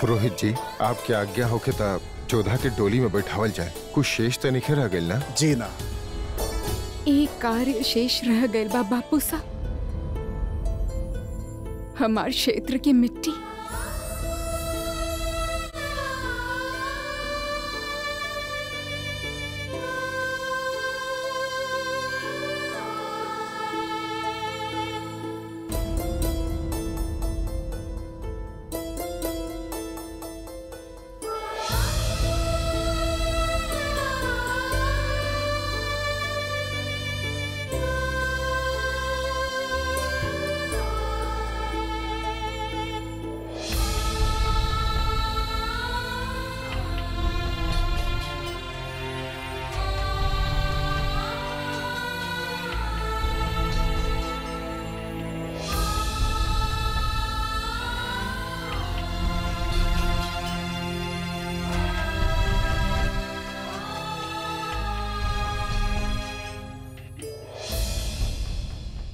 पुरोहित जी, आपकी आज्ञा होके तब जोधा के डोली में बैठावल जाए। कुछ शेष तो नहीं रह गई ना? जी ना। एक कार्य शेष रह गए बा बापू सा, हमार क्षेत्र की मिट्टी।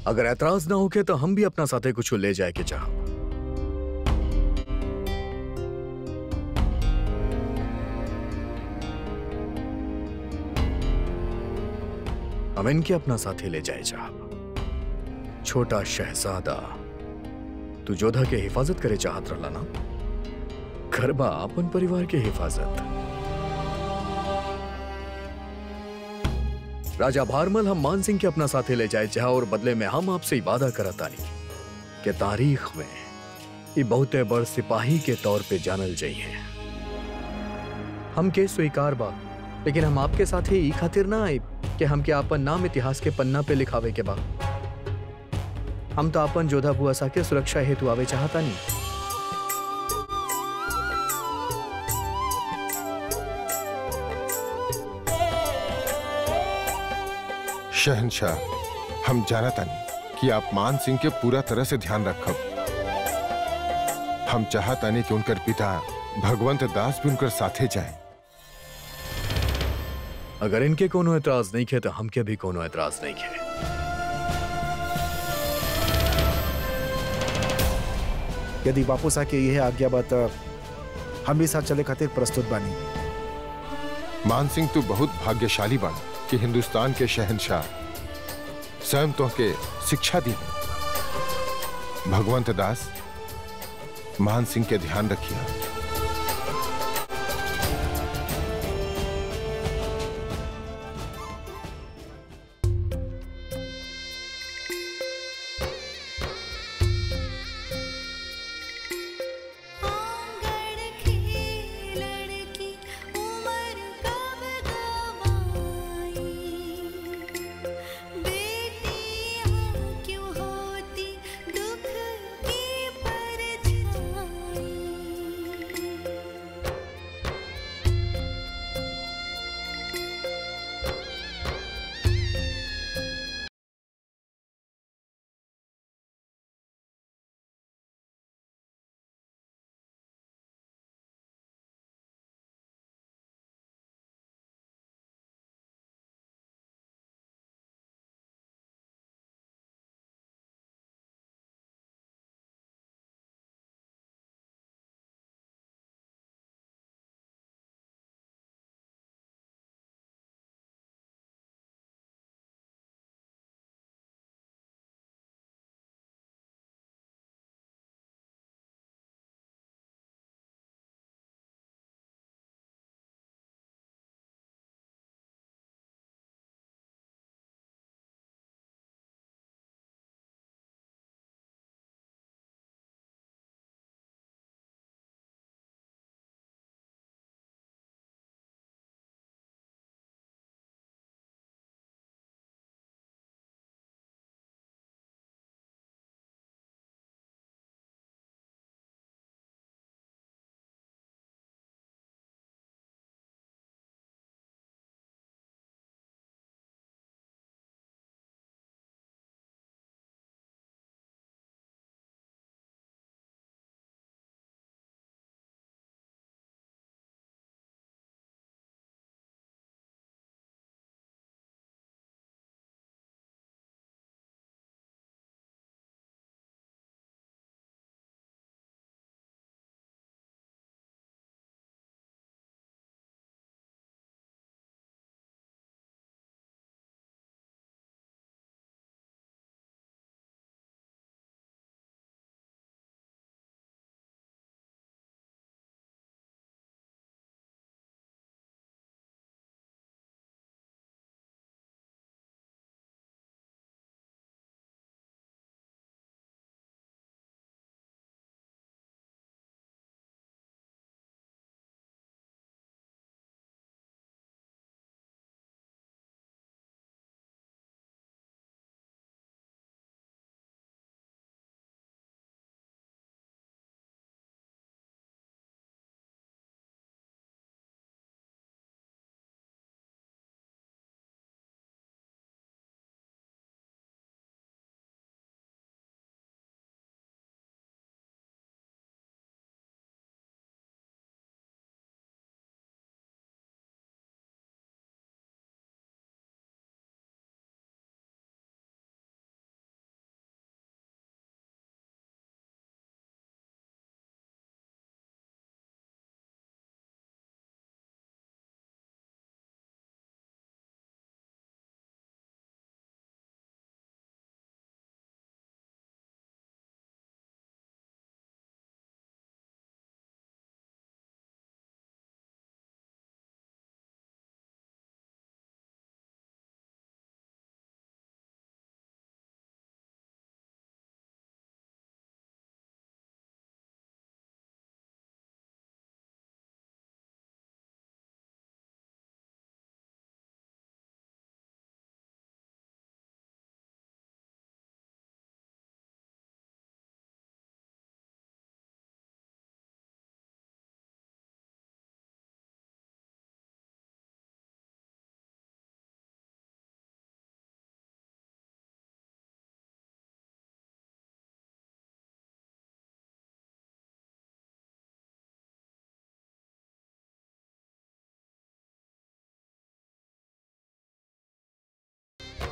अगर ऐतराज ना होके तो हम भी अपना साथे कुछ ले जाए के चाह। हम इनके अपना साथे ले जाए चाह। छोटा शहजादा, तू जोधा के हिफाजत करे चाहत रहला ना? करबा अपन परिवार के हिफाजत। राजा भारमल हम मान सिंह के अपना साथे ले जाए चाह और बदले में हम आपसे वादा करतानी कि तारीख में ये बहुते बड़ सिपाही के तौर पे जानल जाइए। हम के स्वीकार बा, लेकिन हम आपके साथे ई खातिर ना आए कि हम के आपन नाम इतिहास के पन्ना पे लिखावे के बा। हम तो अपन जोधा बुआ सा के सुरक्षा हेतु आवे चाहता नहीं। शहनशाह, हम जानता नहीं कि आप मान सिंह के पूरा तरह से ध्यान रखब। हम चाहता नहीं कि उनकर पिता भगवंत दास भी उनकर साथे जाए। अगर इनके कोनो एतराज नहीं खे तो हमके भी कोनो एतराज नहीं खे। यदि बापू सा के यह आज्ञा बात हम भी साथ चले खातिर प्रस्तुत बानी। मान सिंह तू बहुत भाग्यशाली बन कि हिंदुस्तान के शहनशाह स्वयं तो के शिक्षा दी। भगवंत दास, मान सिंह के ध्यान रखिए।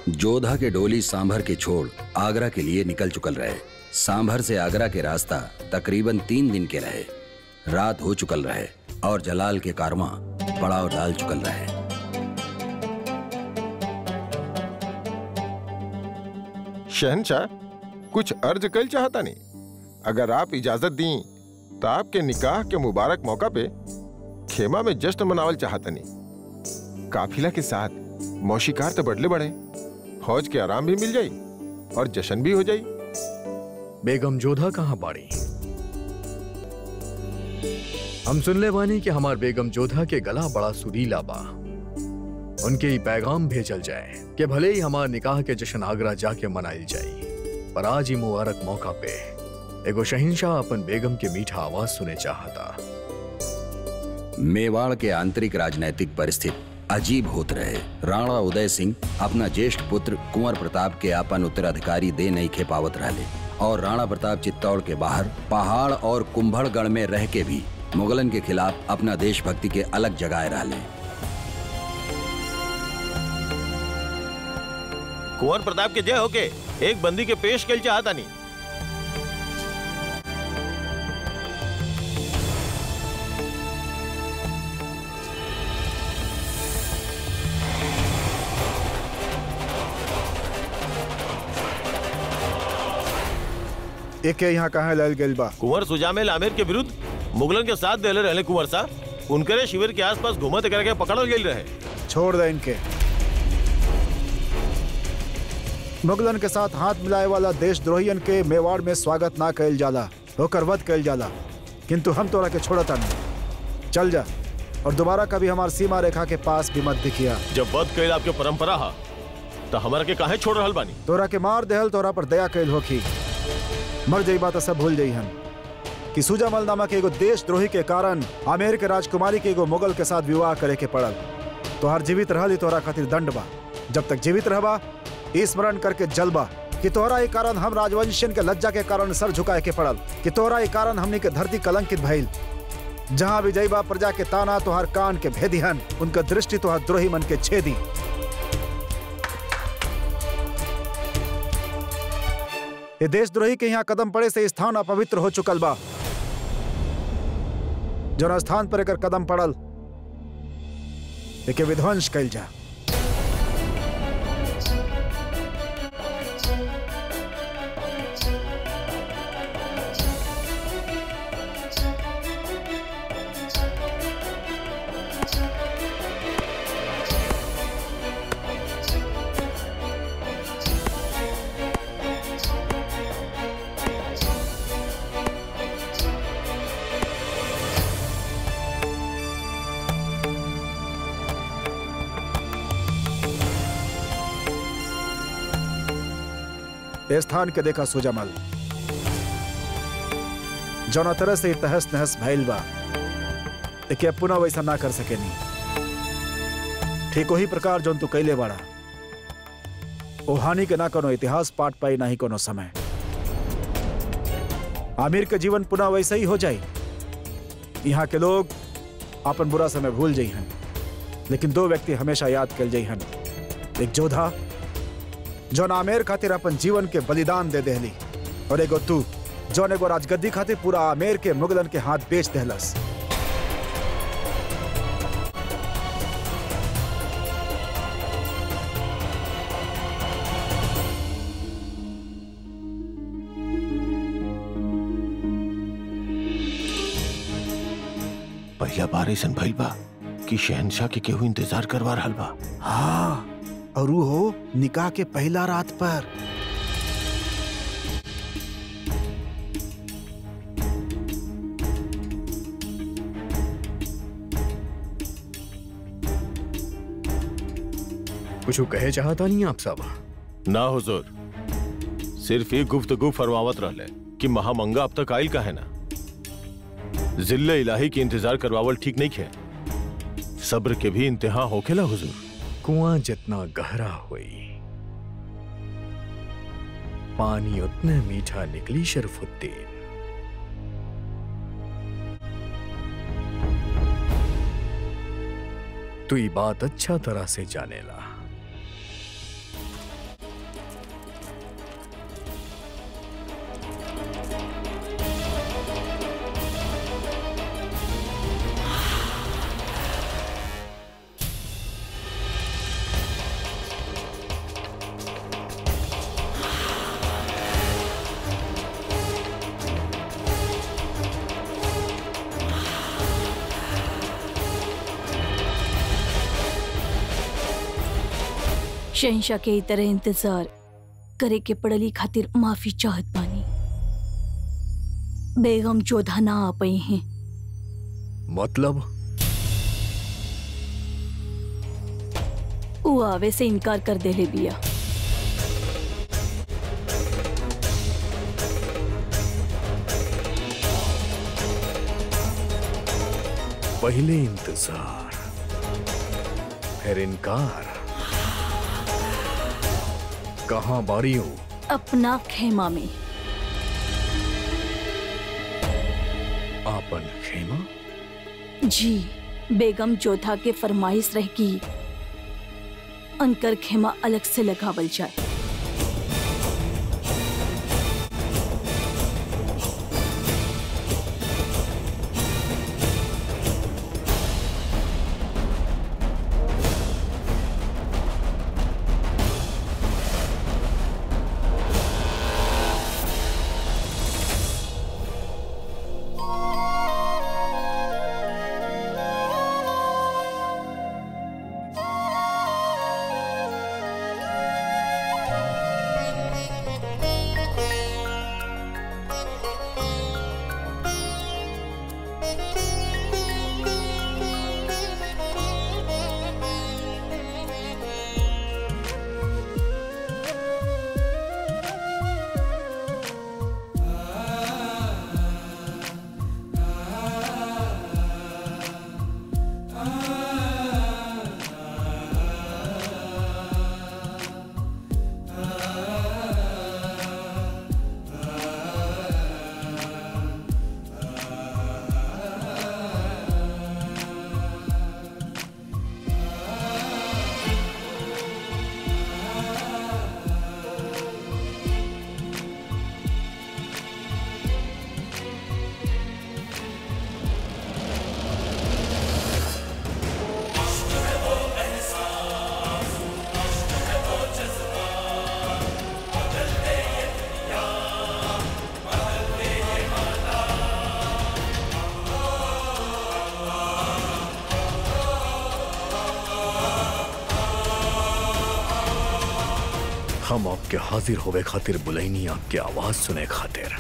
जोधा के डोली सांभर के छोड़ आगरा के लिए निकल चुकल रहे। सांभर से आगरा के रास्ता तकरीबन 3 दिन के रहे। रात हो चुकल रहे और जलाल के कारवां पड़ाव डाल चुकल रहे। शहनशाह, कुछ अर्ज कल चाहता नहीं। अगर आप इजाजत दी तो आपके निकाह के मुबारक मौका पे खेमा में जश्न मनावल चाहता नहीं। काफिला के साथ मौशिकार तो बढ़ले बढ़े, फौज के आराम भी मिल जाई और जश्न भी हो जाई। बेगम जोधा कहाँ बाड़ी? हम सुन ले बानी कि हमार बेगम जोधा के गला बड़ा सुरीला बा। उनके ही पैगाम भेजल जाए कि भले ही हमार निकाह के जश्न आगरा जाके मनाइल जाई, पर आज ही मुबारक मौका पे एगो शहंशाह अपन बेगम के मीठा आवाज सुने चाहता। मेवाड़ के आंतरिक राजनैतिक परिस्थिति अजीब होत रहे। राणा उदय सिंह अपना ज्येष्ठ पुत्र कुंवर प्रताप के अपन उत्तराधिकारी दे नहीं खे पावत रहले और राणा प्रताप चित्तौड़ के बाहर पहाड़ और कुंभड़गढ़ में रह के भी मुगलन के खिलाफ अपना देशभक्ति के अलग जगाए रहले। कुंवर प्रताप के जय होके एक बंदी के पेश कल चाहता नहीं। एक यहाँ कहाँ लाल गइल बा? कुंवर सुजामेल आमिर के विरुद्ध मुगलन के साथ देले रहले कुंवर साहब उनके शिविर के आसपास घूमत करके पकड़ल गेल रहे। छोड़ दे इनके। मुगलन के साथ हाथ मिलाए वाला देशद्रोहियन के मेवाड़ में स्वागत ना कइल जाला, होकर वध कइल जाला। किंतु हम तोरा के छोड़ता नहीं। चल जा और दोबारा कभी हमार सीमा रेखा के पास भी मत दिखिया। जब वध कइल आपके परंपरा हा तो हमारा के काहे छोड़ रहल बानी? तोरा के मार देहल तोरा पर दया कइल होखी। मर जाई बात सब भूल जाई हन कि सुजामल नामक एगो देशद्रोही के कारण आमेर के राजकुमारी के एगो मुगल के साथ विवाह करे के पड़ल। तोहार जीवित रहल तोरा खातिर दंड बा। जब तक जीवित रहबा स्मरण करके जलबा कि तोहरा ही कारण हम राजवंशियन के लज्जा के कारण सर झुकाए के पड़ल, कि तोहरा ही कारण हमनी के धरती कलंकित भइल। जहां भी जइबा प्रजा के ताना तोहार कान के भेदी हन, उनका दृष्टि तोहार द्रोही मन के छेदी। ये देशद्रोही के यहाँ कदम पड़े से स्थान अपवित्र हो चुकल बा। जो स्थान पर एकर कदम पड़ल एके विध्वंस कइल जा। स्थान के देखा सुजामल, जौना तरह से तहस नहस भइल बा, एके पुनः वैसा ना कर सकेनी। ठीक वही प्रकार जौन तू कैले बाड़ा, ओ हानि के ना कोनो इतिहास पाठ पाई ना ही कोनो समय। आमिर के जीवन पुनः वैसा ही हो जाए। यहाँ के लोग अपन बुरा समय भूल जाइ हन, लेकिन 2 व्यक्ति हमेशा याद कल जाइ हन। एक जोधा जौन आमेर खातिर अपन जीवन के बलिदान दे देहली, और एगो तू जौन एगो राजगद्दी खातिर पूरा आमेर के मुगलन के हाथ बेच देहलस। पहला बार ऐसन भइल बा कि शहनशाह के केहू इंतजार करवा रहल बा। हाँ, और वो हो निकाह के पहला रात पर। कुछ कहे चाहता नहीं आप सब? ना हुजूर, सिर्फ एक गुफ्तगू फरमावत रहले कि महामंगा अब तक आइल का है ना। जिल्ले इलाही की इंतजार करवावल ठीक नहीं है। सब्र के भी इंतहा होखेला हुजूर। कुआं जितना गहरा हुई पानी उतना मीठा निकली शरफुद्दीन। तू ये बात अच्छा तरह से जानेला। शहंशाह के ई तरह इंतजार करे के पड़ली खातिर माफी चाहत बानी। बेगम जोधा ना आ पाई हैं। मतलब वो आवे से इनकार कर देले बिया। पहले इंतजार फिर इनकार। कहाँ बारी हूँ? अपना खेमा में। आपन खेमा? जी, बेगम जोधा के फरमाइश रह की अनकर खेमा अलग से लगावल जाए। हम आपके हाजिर होवे खातिर बुलाईनी, आपकी आवाज सुने खातिर।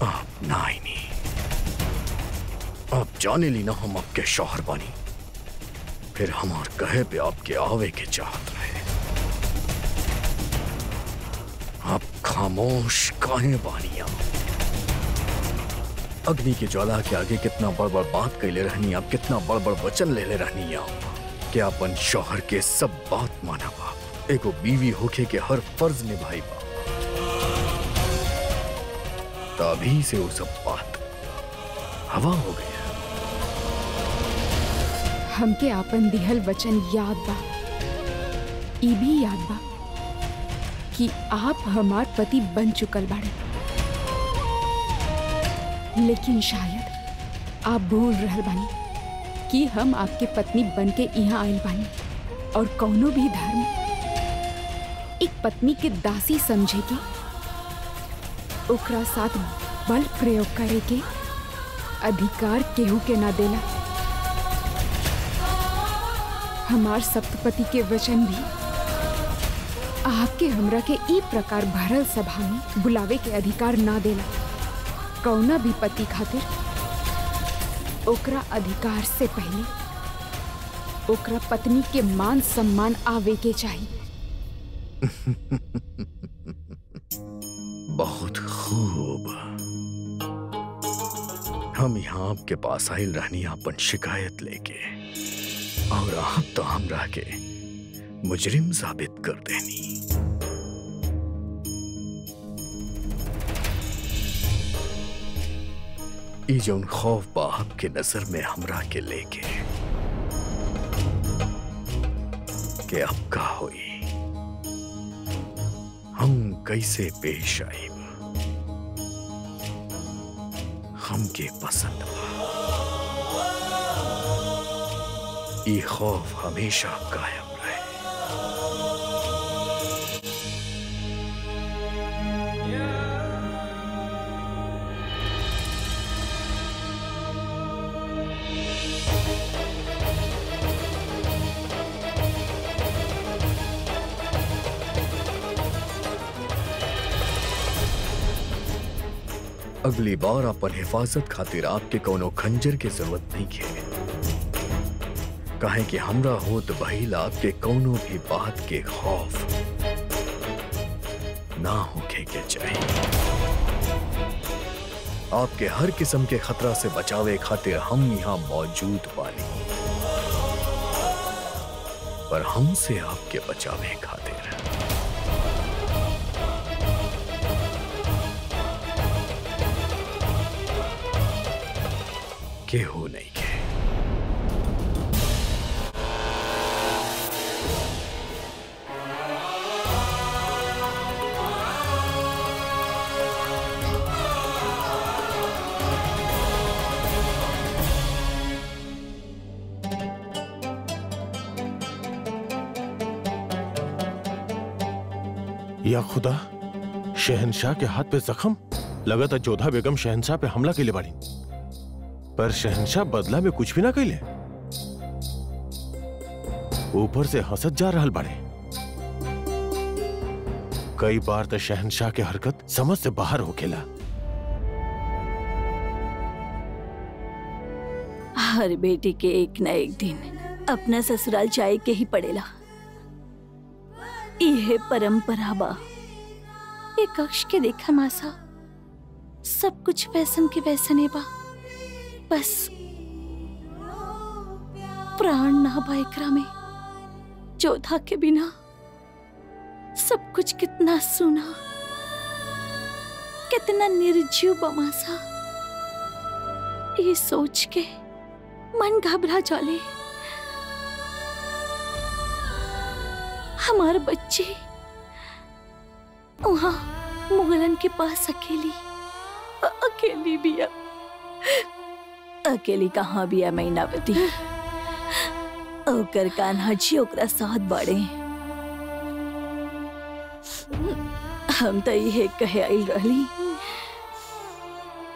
आप ना आई नहीं। आप जाने ली ना हम आपके शौहर बानी, फिर हमार कहे पे आपके आवे के चाहत रहे। आप खामोश काहे बानिया? अग्नि की ज्वाला के आगे कितना बड़ बड़ बात कैले रहनी आप, कितना बड़ बड़ वचन ले रहनी आप कि अपन शौहर के सब बात माना बाप, एगो बीवी होके के हर फर्ज निभाई बा। तभी से वो सब बात हवा हो गई। हमके आपन दिहल वचन याद बा, ई भी याद बा कि आप हमार पति बन चुकल बाड़े, लेकिन शायद आप भूल रहल बानी कि हम आपके पत्नी बन के यहाँ आयल बानी और कौनो भी धर्म एक पत्नी के दासी समझे के ओकरा साथ बल प्रयोग करे के अधिकार केहू के ना देला। हमार सप्तपति के वचन भी आपके हमरा के ई प्रकार भरल सभा में बुलावे के अधिकार ना देला। कौना भी पति खातिर ओकरा अधिकार से पहले ओकरा पत्नी के मान सम्मान आवे के चाहिए। बहुत खूब। हम यहाँ आपके पास आयल रहनी अपन शिकायत लेके, और आप तो हमरा के मुजरिम साबित कर देनी। ई जौन खौफ बा आपके नजर में हमरा के लेके के अब का होई, हम कैसे पेश आईब, हमके पसंद बा। ई खौफ हमेशा कायम रहे। अगली बार अपन हिफाजत खातिर आपके कोनो खंजर के जरूरत नहीं है, कहे कि हमरा होत बहिल आपके कोनो भी बात के खौफ ना होके के चाहिए। आपके हर किस्म के खतरा से बचावे खातिर हम यहाँ मौजूद बानी, पर हमसे आपके बचावे खातिर केहू नहीं के। या खुदा, शहनशाह के हाथ पे जख्म लगा था। जोधा बेगम शहनशाह पे हमला के लिए बाड़ी, पर शहनशाह बदला में कुछ भी ना कैले। ऊपर से हंसत जा रहल बाड़े। कई बार तो शहनशाह के हरकत समझ से बाहर होकेला। हर बेटी के एक न एक दिन अपना ससुराल जाए के ही पड़ेला। यह परंपरा बा। एक कक्ष के देखा मासा, सब कुछ वैसन के वैसने बा, बस प्राण ना बा एकरा में। जोधा के बिना सब कुछ कितना सुना, कितना निर्जीव बा मासा। ये सोच के मन घबरा जाले। हमारे बच्चे वहां मुगलन के पास अकेली बिया। अकेली कहाँ बिया मैनावती? ओकर कान्हा जी ओकरा साथ बाड़े। हम तो यह कहे आइल रहली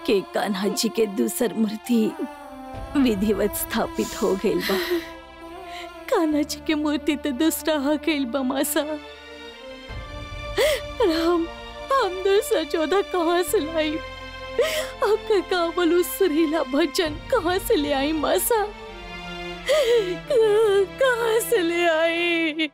कि कान्हा जी के दूसर मूर्ति विधिवत स्थापित हो गई बा। कान्हा जी के मूर्ति तो दूसरा हो गई बा मासा। हम दूसरा जोधा कहाँ से लाई? आपका काबलू सुरीला भजन कहाँ से ले आई मासा? कहाँ से ले आई?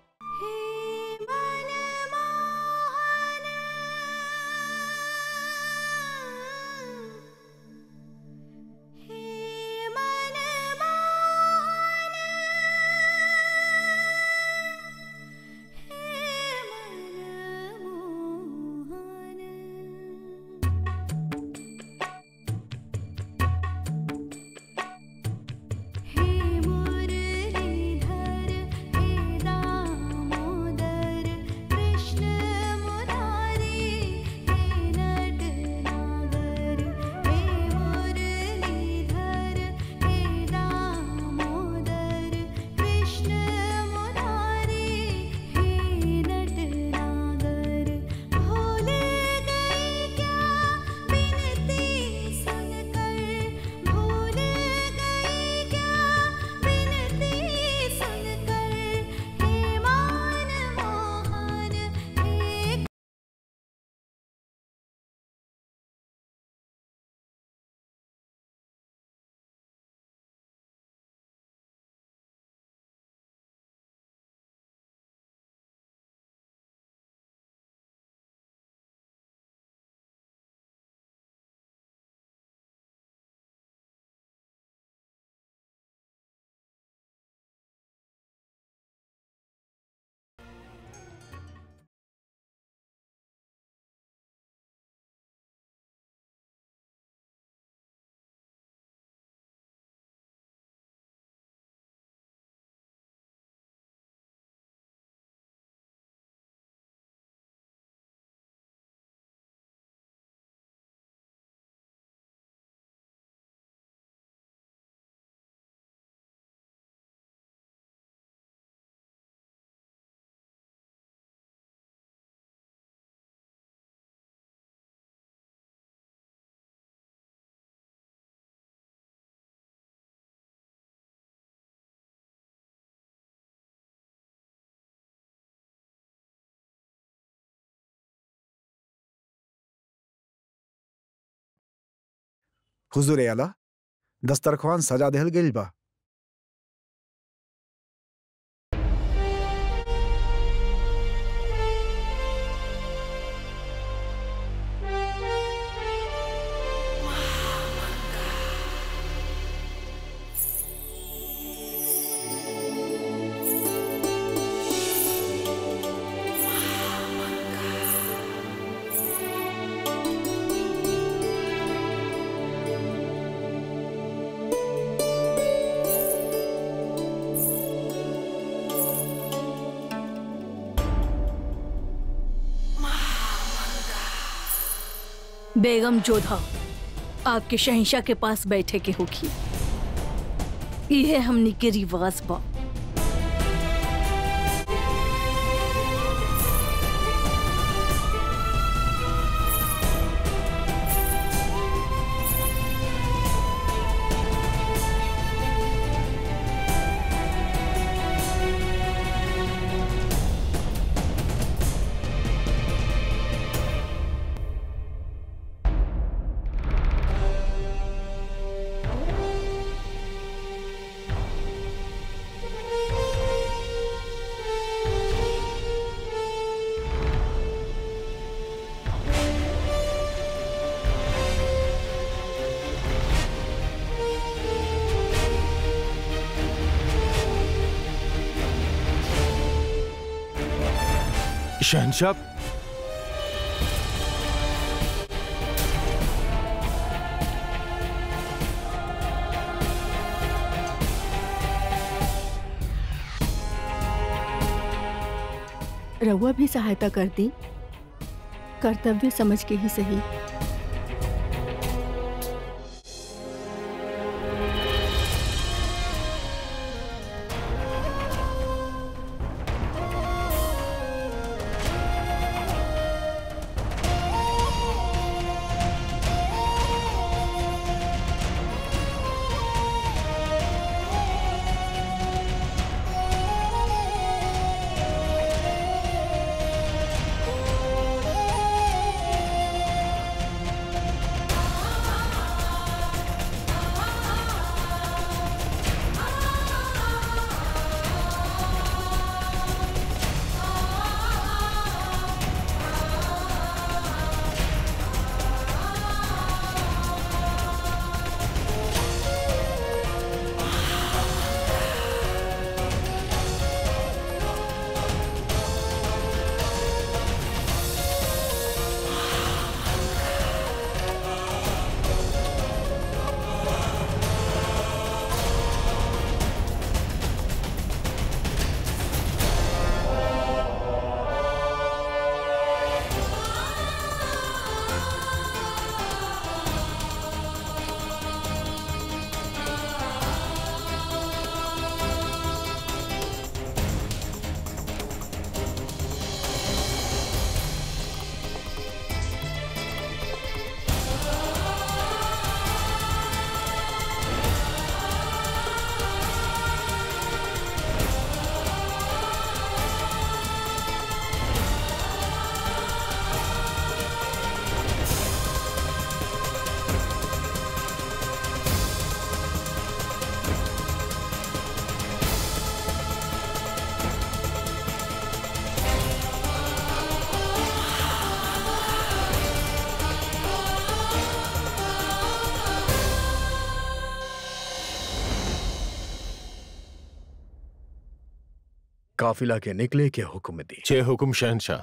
हुजूर आला, दस्तरख्वान सजा देहल गइल बा। बेगम जोधा आपके शहंशाह के पास बैठे के होगी। यह हमनी के रिवाज बा। शहंशाह, रउआ भी सहायता कर दी, कर्तव्य समझ के ही सही। काफिला के निकले के हुक्म दी। 6 हुक्म शहंशाह।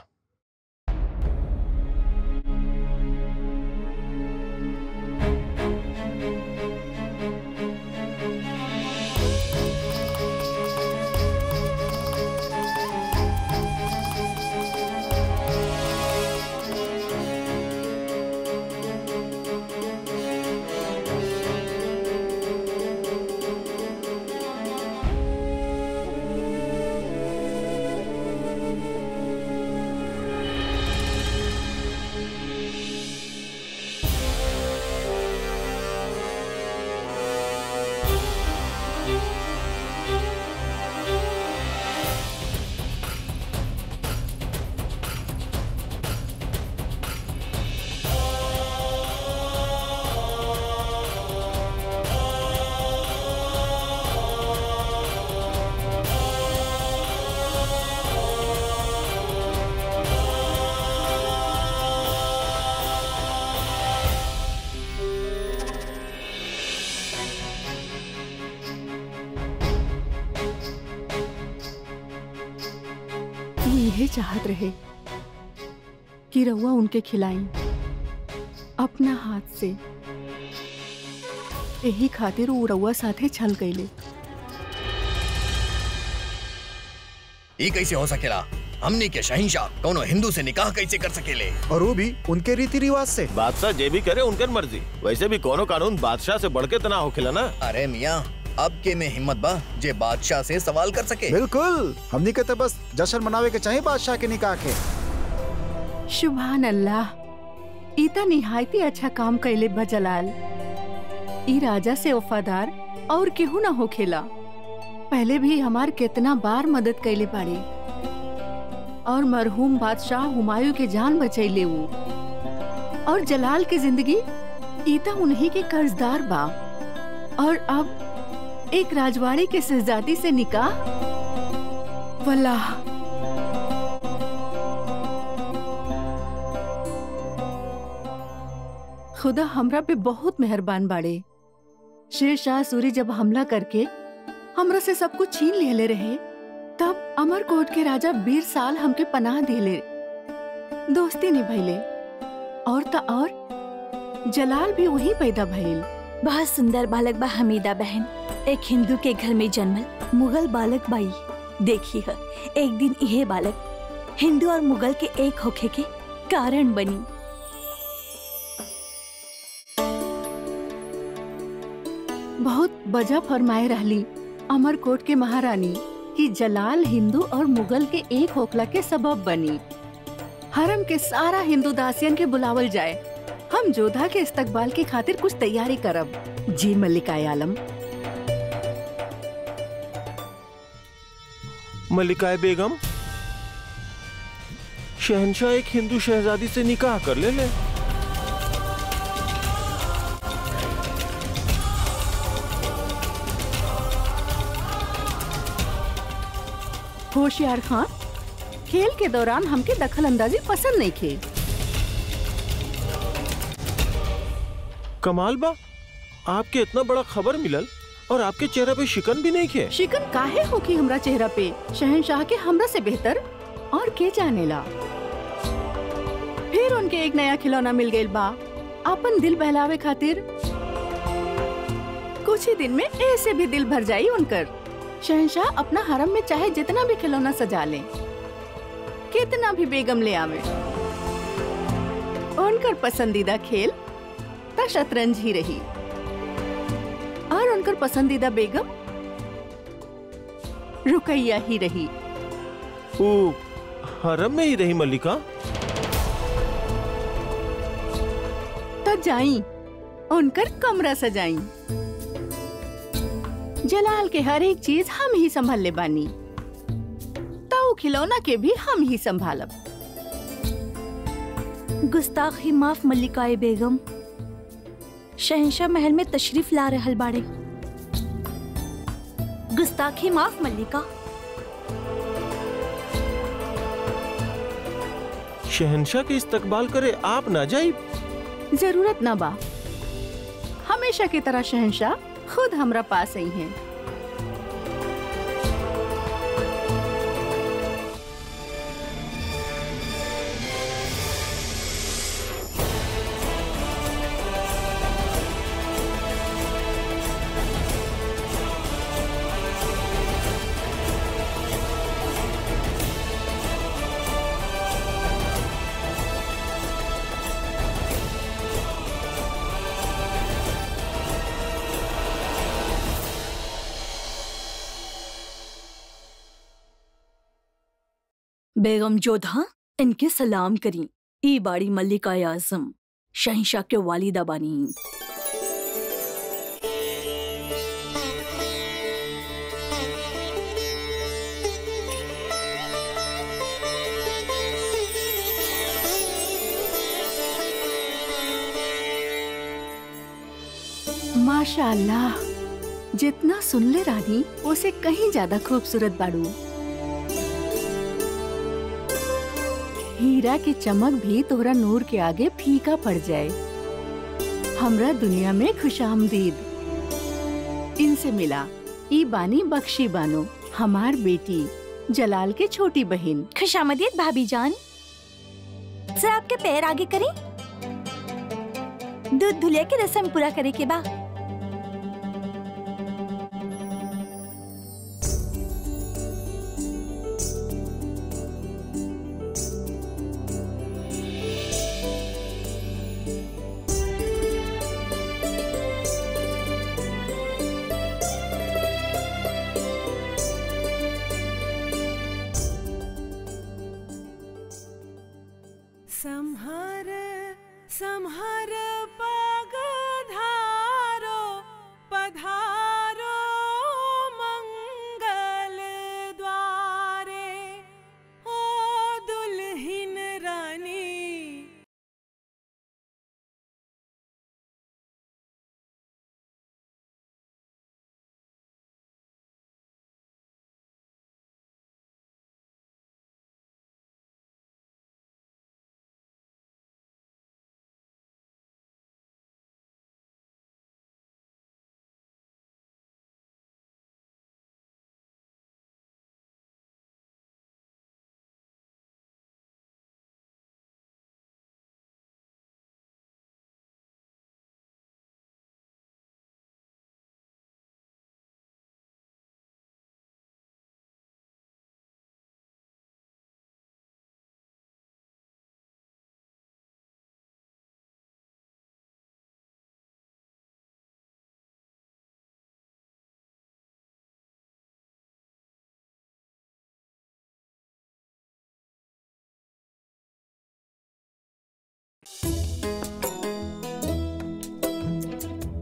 इहे चाहत रहे कि रउआ उनके खिलाई अपना हाथ से। यही खातिर वो रउआ साथे छल गईले। ये कैसे हो सकेला? हमने के शहंशाह कौनो हिंदू से निकाह कैसे कर सकेले? और वो भी उनके रीति रिवाज से। बादशाह जे भी करे उनकर मर्जी। वैसे भी कोनो कानून बादशाह से बढ़ के तना होखेला ना। अरे मियाँ, अब के में हिम्मत बा जे बादशाह से सवाल कर सके। बिल्कुल, हमनी के तो बस जश्न मनावे के चाहिए बादशाह के निकाह के। सुभान अल्लाह, इता निहायती अच्छा काम कैले बा जलाल। ई राजा से वफादार और केहू ना होखेला। पहले भी हमार कितना बार मदद कैले बाड़े और मरहूम बादशाह हुमायूं के जान बचैले वो। और जलाल की जिंदगी ईता उन्हीं के कर्जदार बा। और अब एक राजवाड़ी के शहजादी से निकाह। वल्लाह, खुदा हमरा पे बहुत मेहरबान बाड़े। शेर शाह सूरी जब हमला करके हमरा से सब कुछ छीन लेले रहे, तब अमरकोट के राजा बीर साल हमके पनाह दिले, दोस्ती निभैले। और ता और जलाल भी वही पैदा भइल। बहुत सुंदर बालक बा हमीदा बहन। एक हिंदू के घर में जन्मल मुगल बालक बाई। देखी है, एक दिन यह बालक हिंदू और मुगल के एक होखे के कारण बनी। बहुत बजा फरमाए रहली अमरकोट के महारानी कि जलाल हिंदू और मुगल के एक होखला के सबब बनी। हरम के सारा हिंदू दासियन के बुलावल जाए। हम जोधा के इस्तकबाल की खातिर कुछ तैयारी करब। जी मल्लिकाए आलम। मल्लिकाए बेगम, शहंशाह एक हिंदू शहजादी से निकाह कर ले। होशियार खान, खेल के दौरान हमके दखल अंदाजी पसंद नहीं खे। कमाल बा, आपके इतना बड़ा खबर मिलल और आपके चेहरे पे शिकन भी नहीं खे। शिकन काहे होगी हमरा चेहरा पे? शहंशाह के हमरा से बेहतर और के जानेला। फिर उनके एक नया खिलौना मिल गइल बा अपन दिल बहलावे खातिर। कुछ ही दिन में ऐसे भी दिल भर जाई उनकर। शहंशाह अपना हरम में चाहे जितना भी खिलौना सजा ले, कितना भी बेगम ले आवे, उनकर पसंदीदा खेल ता शतरंज ही रही। और उनकर पसंदीदा बेगम रुकैया ही रही। वो हरम में ही रही मल्लिका? तो जाई उनकर कमरा सजाई। जलाल के हर एक चीज हम ही संभाल ले बानी, तो खिलौना के भी हम ही संभालब। गुस्ताखी माफ मल्लिकाए बेगम। शहंशाह महल में तशरीफ ला रहल बाड़े। गुस्ताखी माफ मल्लिका। शहंशाह के इस्तकबाल करे आप ना जाई? जरूरत ना बा। हमेशा की तरह शहंशाह खुद हमरा पास ही हैं। बेगम जोधा, इनके सलाम करी। ई बाड़ी मल्लिकाए आजम, शहंशाह के वालिदा बानी। माशाअल्लाह, जितना सुन ले रानी उसे कहीं ज्यादा खूबसूरत बाड़ू। हीरा की चमक भी तोहरा नूर के आगे फीका पड़ जाए। हमरा दुनिया में खुशामदीद। इनसे मिला, ई बानी बख्शी बानो, हमार बेटी जलाल के छोटी बहन। खुशामदीद भाभी जान। जरा आपके पैर आगे करें। दूध धुलिया के रस्म पूरा करे के बा। संहार संहार पगधारो पधारो मंगल द्वारे ओ दुल्हिन रानी।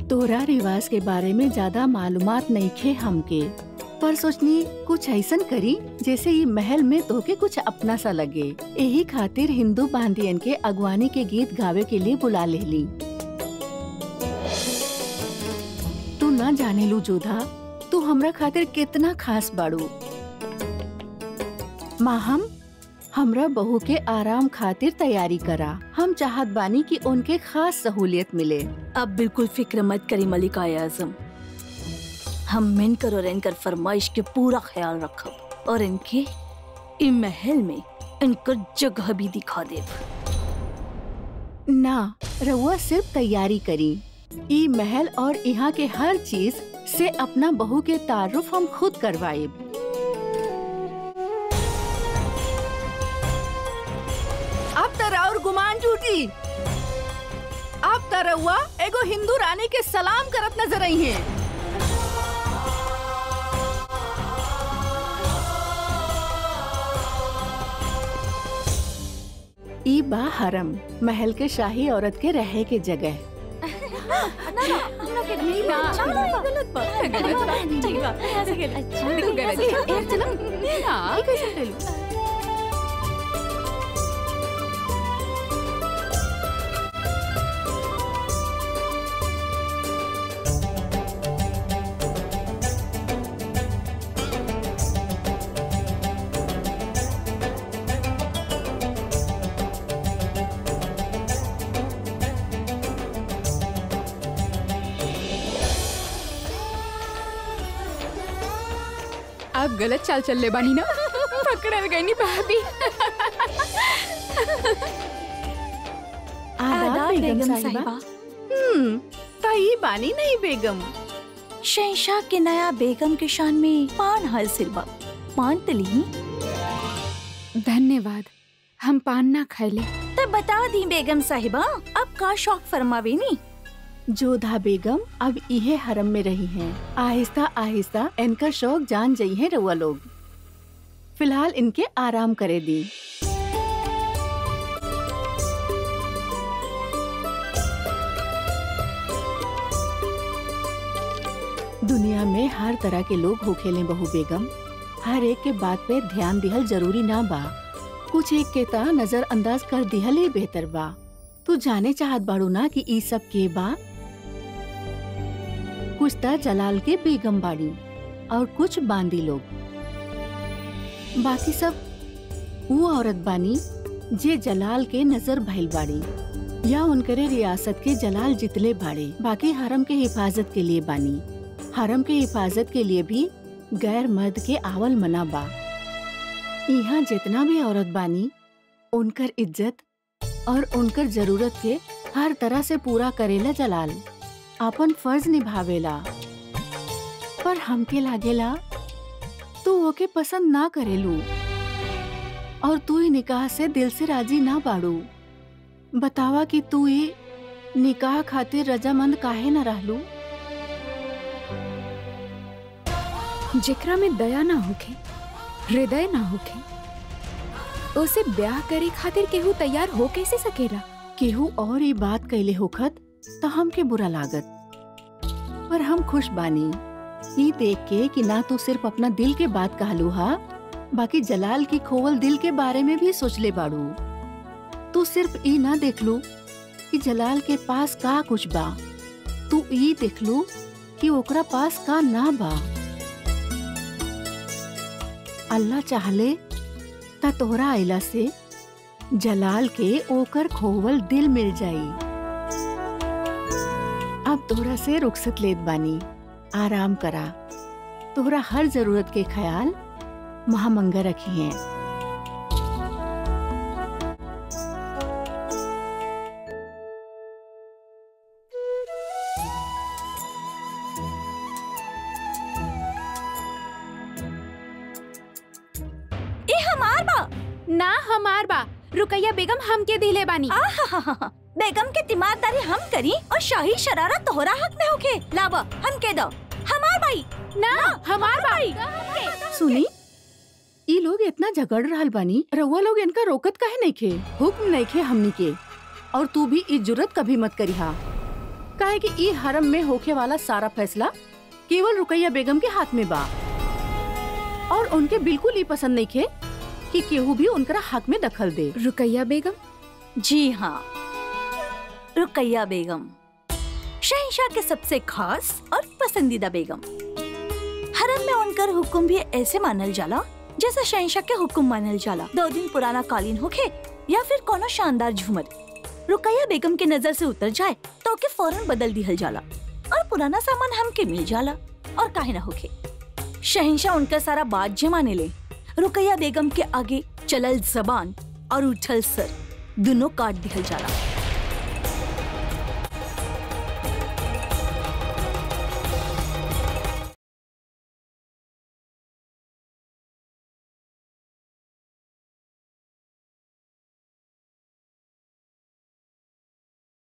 तोरा रिवाज के बारे में ज्यादा मालूमात नहीं खे हमके, पर सोचनी कुछ ऐसन करी जैसे ये महल में तोके कुछ अपना सा लगे। यही खातिर हिंदू बांदियन के अगवानी के गीत गावे के लिए बुला लेली। तू ना जाने लू जोधा, तू हमरा खातिर कितना खास बाड़ू। माँ हमरा बहू के आराम खातिर तैयारी करा। हम चाहत बानी कि उनके खास सहूलियत मिले। अब बिल्कुल फिक्र मत करी मलिका आजम, हम मिनकर और इनकर फरमाइश के पूरा ख्याल रखब और इनके इ महल में इनकर जगह भी दिखा देब। ना, रउआ सिर्फ तैयारी करी। ई महल और यहाँ के हर चीज से अपना बहू के तारुफ हम खुद करवाएब। अब तरह और गुमान झूठी। अब तरह एगो हिंदू रानी के सलाम करत नजर आई है। ई बा हरम, महल के शाही औरत के रहे के जगह। आप गलत चाल चल ले बानी ना, पकड़ गई नी भाभी। आदाब बेगम साहिबा। ताई बानी नहीं बेगम। शहंशाह के नया बेगम के शान में पान हासिल बा, पान तली। धन्यवाद, हम पान ना खाएले। तब बता दी बेगम साहिबा, अब का शौक फरमावे नी। जोधा बेगम अब इहे हरम में रही हैं। आहिस्ता आहिस्ता इनका शौक जान जाई है रउआ लोग। फिलहाल इनके आराम करे दी। दुनिया में हर तरह के लोग होखेले बहू बेगम। हर एक के बात पे ध्यान दिहल जरूरी ना बा। कुछ एक के ता नजर अंदाज कर दिहल ही बेहतर बा। तू जाने चाहत बाड़ू ना कि ई सब के बा। कुछ ता जलाल के बेगम बाड़ी और कुछ बांदी लोग। बाकी सब वो औरत बानी जे जलाल के नजर भइल बाड़ी या उनकरे रियासत के जलाल जितले बाड़े। बाकी हरम के हिफाजत के लिए बानी। हरम के हिफाजत के लिए भी गैर मर्द के आवल मना बा। यहाँ जितना भी औरत बानी उनकर इज्जत और उनकर जरूरत के हर तरह से पूरा करेला जलाल, अपन फर्ज निभावेला। पर हमके लागेला तू ओके पसंद ना करेलू और तू ही निकाह से दिल से राजी ना बाड़ू। बतावा कि तू ये निकाह खातिर रजामंद काहे न रहलू? जेकरा में दया ना होखे, हृदय ना होखे, उसे ब्याह करे खातिर केहू तैयार हो कैसे सकेला? केहू और ये बात कैले होखत तो हमके बुरा लागत, पर हम खुश बानी ये देख के कि ना तू सिर्फ अपना दिल के बात कहलू हा, बाकी जलाल की खोवल दिल के बारे में भी सोच ले बाड़ू। तू सिर्फ ई ना देखलू कि जलाल के पास का कुछ बा, तू ई देखलू कि ओकरा पास का ना बा। अल्लाह चाहले ता तोहरा आइला से जलाल के ओकर खोवल दिल मिल जाई। अब तोहरा से रुखसत लेत बानी, आराम करा। तोहरा हर जरूरत के ख्याल महामंगा रखी है। ना हमार बा, रुकैया बेगम हमके दिले बानी। बेगम के तिमारदारी हम करी और शाही शरारत तोहरा हक में होके। लावा हमके दो, हमार भाई। ना हमार भाई। सुनी, ये लोग इतना झगड़ रहल बानी, रउआ लोग इनका रोकत काहे नहीं खे? हुक्म नहीं खे हमनी के, और तू भी इस जुर्रत कभी मत करी हा, काहे कि ये हरम में होके वाला सारा फैसला केवल रुकैया बेगम के हाथ में बा, और उनके बिल्कुल ही पसंद नहीं खे कि केहू भी उनका हक में दखल दे। रुकैया बेगम? जी हाँ, रुकैया बेगम शहंशाह के सबसे खास और पसंदीदा बेगम। हरम में उनकर हुक्म भी ऐसे मानल जाला जैसे शहंशाह के हुक्म मानल जाला। 2 दिन पुराना कालीन होके या फिर कोनो शानदार झूमर रुकैया बेगम के नजर से उतर जाए तो ओके फौरन बदल दिहल जाला और पुराना सामान हमके मिल जाला। और काहे ना होके, शहंशाह उनका सारा बात जे माने ले। रुकैया बेगम के आगे चलल जबान और उठल सर दोनों काट दिहल जाला।